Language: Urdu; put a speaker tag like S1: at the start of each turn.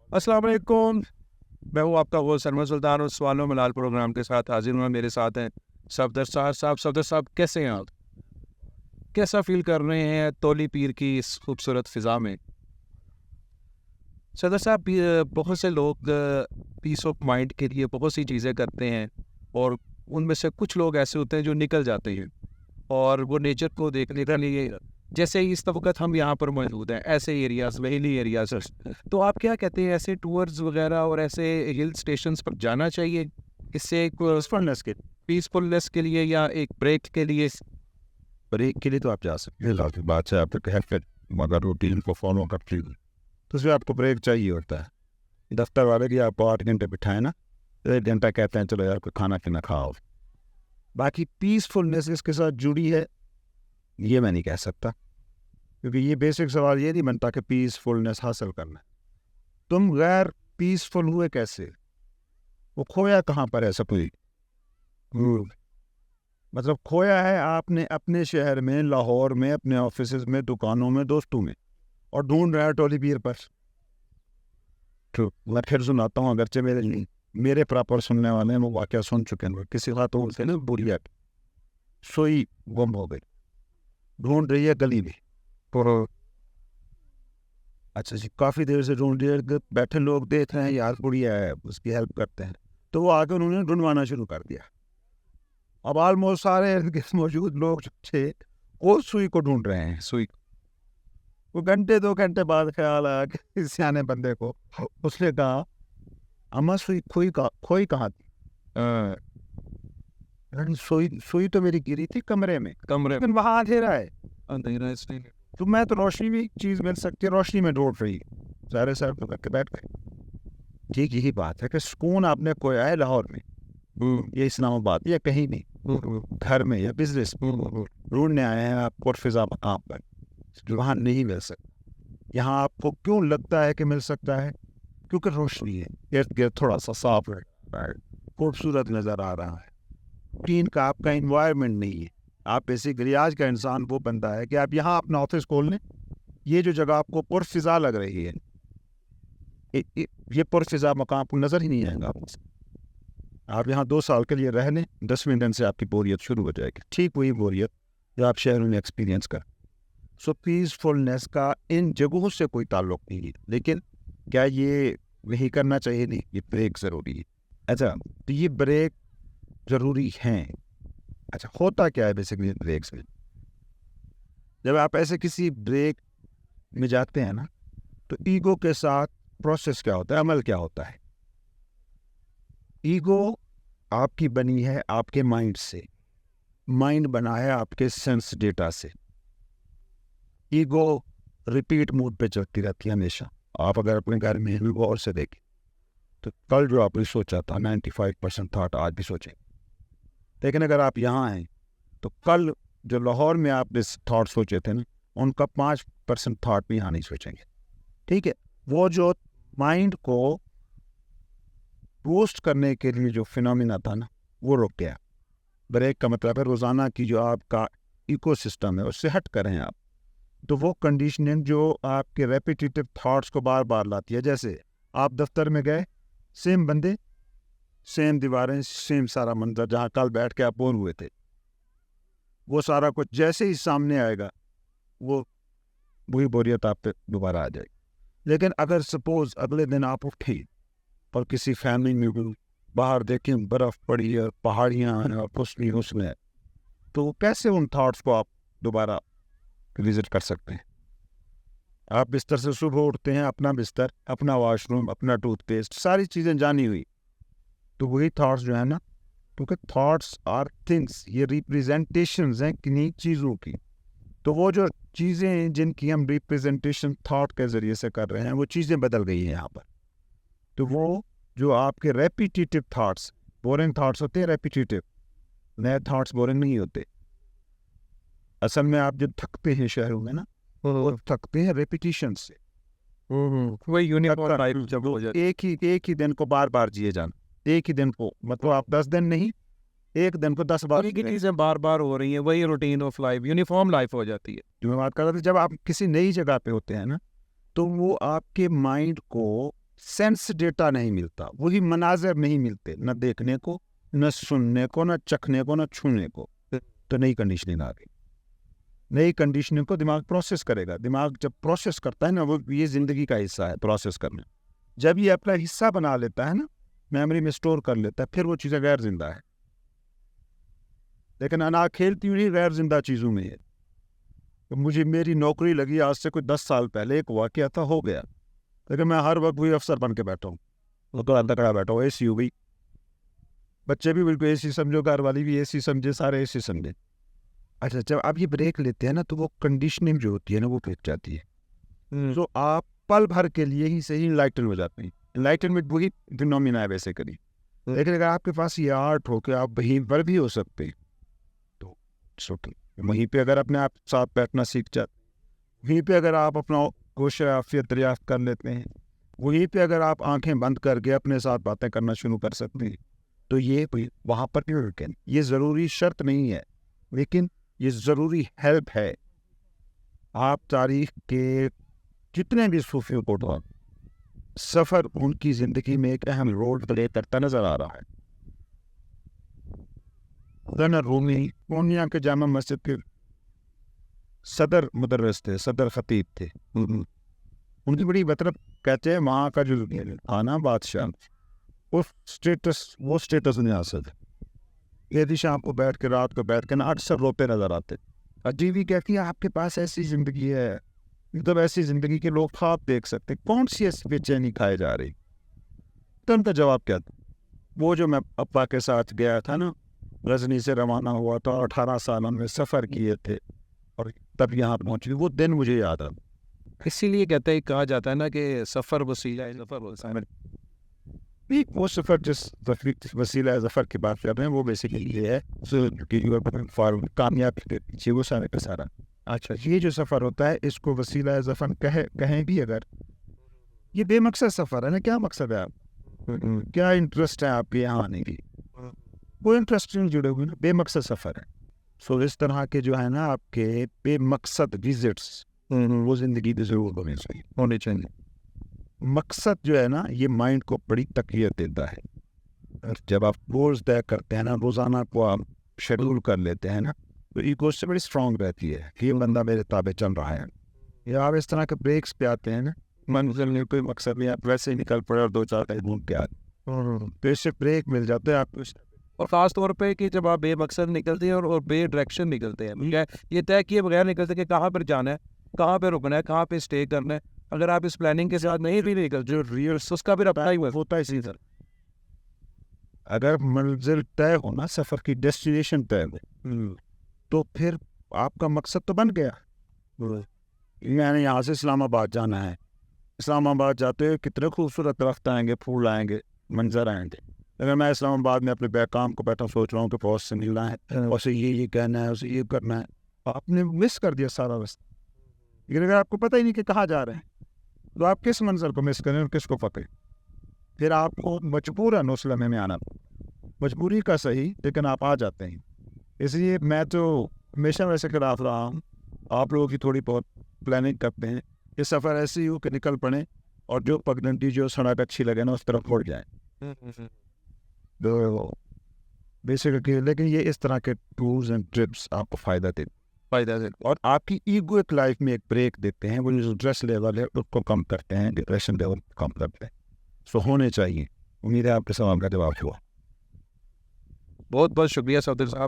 S1: السلام علیکم، میں ہوں آپ کا وہ سرمد سلطان اور سوالوں ملال پروگرام کے ساتھ حاضر ہوں. میرے ساتھ ہیں صفدر صاحب. صفدر صاحب کیسے ہیں آپ؟ کیسا فیل کر رہے ہیں تولی پیر کی اس خوبصورت فضا میں؟ صدر صاحب، بہت سے لوگ پیس آف مائنڈ کے لیے بہت سی چیزیں کرتے ہیں اور ان میں سے کچھ لوگ ایسے ہوتے ہیں جو نکل جاتے ہیں اور وہ نیچر کو دیکھنے کے لیے، جیسے اس وقت ہم یہاں پر موجود ہیں ایسے ایریاز، ویلی ایریاز، تو آپ کیا کہتے ہیں ایسے ٹورز وغیرہ اور ایسے ہل اسٹیشنز پر جانا چاہیے اس سے ایک پیسفلنس کے لیے یا ایک بریک کے لیے؟
S2: بریک کے لیے تو آپ جا سکتے ہیں، لازمی بات ہے. آپ کے ہیلتھ مگر روٹین کو فالو کرتے ہیں تو اس میں آپ کو بریک چاہیے ہوتا ہے. دفتر والے کی آپ کو 8 گھنٹے بٹھائیں نا، 1 گھنٹہ کہتے ہیں چلو یار کوئی کھانا پینا کھاؤ. باقی پیسفلنس اس کے ساتھ جڑی ہے یہ میں نہیں کہہ سکتا، کیونکہ یہ بیسک سوال یہ نہیں بنتا کہ پیسفلنس حاصل کرنا ہے. تم غیر پیسفل ہوئے کیسے؟ وہ کھویا کہاں پر ہے؟ سب کوئی مطلب کھویا ہے آپ نے اپنے شہر میں، لاہور میں، اپنے آفیسز میں، دکانوں میں، دوستوں میں، اور ڈھونڈ رہا ہے ٹولی پیر پر. تو میں پھر سناتا ہوں، اگرچہ میرے پراپر سننے والے ہیں وہ واقعہ سن چکے ہیں. کسی خاتون سے نا بڑھیا سوئی گم ہو گئی، ڈھونڈ رہی ہے گلی میں. اچھا جی، کافی دیر سے ڈھونڈ رہی ہے، بیٹھے لوگ دیکھ رہے ہیں یار بڑھیا ہے، اس کی ہیلپ کرتے ہیں. تو وہ آ کے انہوں نے ڈھونڈوانا شروع کر دیا. اب آلموسٹ سارے موجود لوگ جو تھے وہ سوئی کو ڈھونڈ رہے ہیں. سوئی وہ گھنٹے 2 گھنٹے بعد خیال آیا کہ سیانے بندے کو. اس نے کہا اما سوئی کھوئی کہاں تھی؟ سوئی تو میری گری تھی کمرے میں لیکن وہاں اندھیرا ہے. تو میں تو روشنی بھی چیز مل سکتی ہے، روشنی میں ڈھونڈ رہی. سارے سر پکڑ کے بیٹھ گئے. ٹھیک یہی بات ہے کہ سکون آپ نے کھویا ہے لاہور میں یا اسلام آباد یا کہیں نہیں، گھر میں یا بزنس ڈھونڈنے آئے ہیں آپ پرفضا مقام پر جو وہاں نہیں مل سکتا. یہاں آپ کو کیوں لگتا ہے کہ مل سکتا ہے؟ کیونکہ روشنی ہے، ارد گرد تھوڑا سا صاف ہے، خوبصورت نظر آ رہا ہے. روٹین کا آپ کا انوائرمنٹ نہیں ہے. آپ بیسیکلی آج کا انسان وہ بنتا ہے کہ آپ یہاں اپنا آفس کھول لیں، یہ جو جگہ آپ کو پرفضا لگ رہی ہے یہ پرفضا مقام کو نظر ہی نہیں آئے گا. آپ یہاں 2 سال کے لیے رہ لیں، 10ویں دن سے آپ کی بوریت شروع ہو جائے گی. ٹھیک وہی بوریت جو آپ شہروں میں ایکسپیرینس کر. سو پیسفلنس کا ان جگہوں سے کوئی تعلق نہیں ہے. لیکن کیا یہ نہیں کرنا چاہیے؟ نہیں، یہ بریک ضروری ہے. اچھا، تو یہ بریک ضروری ہیں. اچھا، ہوتا کیا ہے بیسیکلی بریکس میں؟ جب آپ ایسے کسی بریک میں جاتے ہیں نا تو ایگو کے ساتھ پروسیس کیا ہوتا ہے، عمل کیا ہوتا ہے؟ ایگو آپ کی بنی ہے آپ کے مائنڈ سے، مائنڈ بنا ہے آپ کے سینس ڈیٹا سے. ایگو ریپیٹ موڈ پہ چلتی رہتی ہے ہمیشہ. آپ اگر اپنے گھر میں غور سے دیکھیں تو کل جو آپ نے سوچا تھا 95% تھاٹ آج بھی سوچیں. لیکن اگر آپ یہاں ہیں تو کل جو لاہور میں آپ نے تھاٹ سوچے تھے نا ان کا 5% تھاٹ بھی یہاں نہیں سوچیں گے. ٹھیک ہے، وہ جو مائنڈ کو بوسٹ کرنے کے لیے جو فینومینا تھا نا وہ رک گیا. بریک کا مطلب ہے روزانہ کی جو آپ کا ایکو سسٹم ہے اس سے ہٹ کریں آپ. تو وہ کنڈیشننگ جو آپ کے ریپیٹیٹیو تھاٹس کو بار بار لاتی ہے، جیسے آپ دفتر میں گئے، سیم بندے، سیم دیواریں، سیم سارا منظر، جہاں کل بیٹھ کے آپ بور ہوئے تھے، وہ سارا کچھ جیسے ہی سامنے آئے گا وہی بوریت آپ پہ دوبارہ آ جائے گی. لیکن اگر سپوز اگلے دن آپ اٹھیں اور کسی فیملی میں باہر دیکھیں برف پڑی ہے، پہاڑیاں ہیں اور پسلی حسن ہے، تو کیسے ان تھاٹس کو آپ دوبارہ وزٹ کر سکتے ہیں؟ آپ بستر سے صبح اٹھتے ہیں، اپنا بستر، اپنا واش روم، اپنا ٹوتھ پیسٹ، ساری چیزیں جانی ہوئی، تو وہی تھاٹس جو ہے نا، کیونکہ تھاٹس آر تھنگس، یہ ریپریزنٹیشنز ہیں کنہیں چیزوں کی. تو وہ جو چیزیں ہیں جن کی ہم ریپریزنٹیشن تھاٹ کے ذریعے سے کر رہے ہیں وہ چیزیں بدل گئی ہیں یہاں پر. تو وہ جو آپ کے ریپیٹیٹیو تھاٹس، بورنگ تھاٹس ہوتے ہیں ریپیٹیٹیو، نئے تھاٹس بورنگ نہیں ہوتے. اصل میں آپ جب تھکتے ہیں شہروں میں نا وہ تھکتے ہیں ریپیٹیشن سے.
S1: وہی یونیفارم لائف جب ہو جاتی ہے،
S2: ایک ہی دن کو بار بار جیے جانا، ایک ہی دن کو، مطلب آپ 10 دن نہیں، ایک دن کو 10 بار
S1: ایک ہی چیزیں بار بار ہو رہی ہیں، وہی routine of life, uniform life ہو جاتی ہے.
S2: جو میں بات کر رہا تھا، جب آپ کسی نئی جگہ پہ ہوتے ہیں نا تو وہ آپ کے مائنڈ کو سینس ڈیٹا نہیں ملتا, وہی مناظر نہیں ملتے, نہ دیکھنے کو, نہ سننے کو, نہ چکھنے کو, نہ چھونے کو. تو نئی کنڈیشننگ آ گئی. نئی کنڈیشننگ کو دماغ پروسیس کرے گا. دماغ جب پروسیس کرتا ہے نا, وہ یہ زندگی کا حصہ ہے پروسیس کرنا. جب یہ اپنا حصہ بنا لیتا ہے نا, میموری میں اسٹور کر لیتا ہے, پھر وہ چیزیں غیر زندہ ہے. لیکن انا کھیلتی ہوئی غیر زندہ چیزوں میں ہے. مجھے میری نوکری لگی آج سے کوئی 10 سال پہلے, ایک واقعہ تھا, ہو گیا, لیکن میں ہر وقت وہی افسر بن کے بیٹھا ہوں, وہ تو تکڑا بیٹھا ہوں. اے سی ہو گئی, بچے بھی بالکل اے سی سمجھو, گھر والی بھی اے سی سمجھے, سارے اے سی سمجھے. اچھا, جب آپ یہ بریک لیتے ہیں نا, تو وہ کنڈیشننگ جو ہوتی ہے نا, وہ پھٹ جاتی ہے. تو آپ پل بھر کے لیے ہی صحیح انلائٹن ہو جاتے ہیں. انلائٹنمنٹ وہی فینومینا ہے ویسے کری. لیکن اگر آپ کے پاس یہ آرٹ ہو کہ آپ وہیں پر بھی ہو سکتے ہیں, تو وہیں پہ اگر اپنے آپ ساتھ بیٹھنا سیکھ جاتے, وہیں پہ اگر آپ اپنا گوشہ عافیت دریافت کر لیتے ہیں, وہیں پہ اگر آپ آنکھیں بند کر کے اپنے ساتھ باتیں کرنا شروع کر سکتے ہیں, تو یہ وہاں پر یہ ضروری شرط نہیں ہے, لیکن یہ ضروری ہیلپ ہے. آپ تاریخ کے جتنے بھی صوفیوں کو اٹھا, سفر ان کی زندگی میں ایک اہم رول پلے کرتا نظر آ رہا ہے. رومی پورنیا کے جامع مسجد کے صدر مدرس تھے, صدر خطیب تھے. ان کی بڑی مطلب کہتے ہیں وہاں کا جو آنا بادشاہ, وہ اسٹیٹس نہیں آ سکتا. یہ شام کو بیٹھ کے, رات کو بیٹھ کے نا اکثر روتے نظر آتے. عجیب ہی کہتی ہے آپ کے پاس ایسی زندگی ہے, مطلب ایسی زندگی کے لوگ خواب دیکھ سکتے, کون سی ایسی بے چینی کھائے جا رہی. تو ان کا جواب کیا تھا؟ وہ جو میں ابا کے ساتھ گیا تھا نا, غزنی سے روانہ ہوا تو 18 سالوں میں سفر کیے تھے اور تب یہاں پہنچے, وہ دن مجھے یاد آتا.
S1: اسی لیے کہتے ہیں, کہا جاتا ہے نا کہ سفر وسیلہ ہے, سفر وسیلہ.
S2: وہ سفر جس وسیلہ ظفر کی بات کر رہے ہیں, وہ بیسیکلی ہے کامیابی کے پیچھے وہ سارے کا سارا. اچھا, یہ جو سفر ہوتا ہے اس کو وسیلہ ظفر کہیں بھی اگر, یہ بے مقصد سفر ہے نا. کیا مقصد ہے آپ, کیا انٹرسٹ ہے آپ کے یہاں آنے کی, وہ انٹرسٹ نہیں جڑے ہوئے نا, بے مقصد سفر ہے. سو اس طرح کے جو ہے نا آپ کے بے مقصد وزٹس, وہ زندگی میں ضرور ہونے چاہیے. مقصد جو ہے نا, یہ مائنڈ کو بڑی تقویت دیتا ہے. جب آپ گولز طے کرتے ہیں نا, روزانہ کو آپ شیڈول کر لیتے ہیں نا, تو ایگو سے بڑی اسٹرانگ رہتی ہے کہ یہ بندہ میرے تابع چل رہا ہے. یا آپ اس طرح کے بریکس پہ آتے ہیں نا, منزل میں کوئی مقصد نہیں, آپ ویسے ہی نکل پڑے اور 2-4 کہیں گھوم کے آتے, تو اس سے بریک مل جاتا ہے آپ کو.
S1: اور خاص طور پہ کہ جب آپ بے مقصد نکلتے ہیں اور بے ڈائریکشن نکلتے ہیں, یہ طے کیے بغیر نکلتے کہ کہاں پر جانا ہے, کہاں پہ رکنا ہے, کہاں پہ اسٹے کرنا ہے. اگر آپ اس پلاننگ کے ساتھ نہیں بھی نکل, جو ریئل اس کا بھی اپنا ہی
S2: ہوتا ہے اسی طرح. اگر منزل طے ہونا, سفر کی ڈیسٹینیشن طے ہو, تو پھر آپ کا مقصد تو بن گیا. یعنی یہاں سے اسلام آباد جانا ہے, اسلام آباد جاتے ہوئے کتنے خوبصورت درخت آئیں گے, پھول آئیں گے, منظر آئیں گے. اگر میں اسلام آباد میں اپنے کام کو بیٹھا سوچ رہا ہوں کہ فوج سے ملنا ہے, اسے یہ کہنا ہے, اسے یہ کرنا ہے, آپ نے مس کر دیا سارا رستہ. لیکن اگر آپ کو پتہ ہی نہیں کہ کہاں جا رہے ہیں, تو آپ کس منظر کو مس کریں اور کس کو پکڑیں. پھر آپ کو مجبوراً اس لمحے میں آنا, مجبوری کا صحیح, لیکن آپ آ جاتے ہیں. اس لیے میں تو ہمیشہ ویسے خلاف رہا ہوں, آپ لوگوں کی تھوڑی بہت پلاننگ کرتے ہیں, یہ سفر ایسے ہی ہو کہ نکل پڑیں اور جو پگڈنڈی جو سڑک اچھی لگے نا اس طرف اڑ جائیں. بیسکلی لیکن یہ اس طرح کے ٹورز اینڈ ٹرپس آپ کو فائدہ دیتے اور آپ کی ایگوئک لائف میں ایک بریک دیتے ہیں. وہ جو اسٹریس لیول ہے اس کو کم کرتے ہیں, ڈپریشن لیول کم کرتے ہیں. سو ہونے چاہیے. امید ہے آپ کے سوال کا جواب ہوا.
S1: بہت بہت شکریہ صفدر صاحب.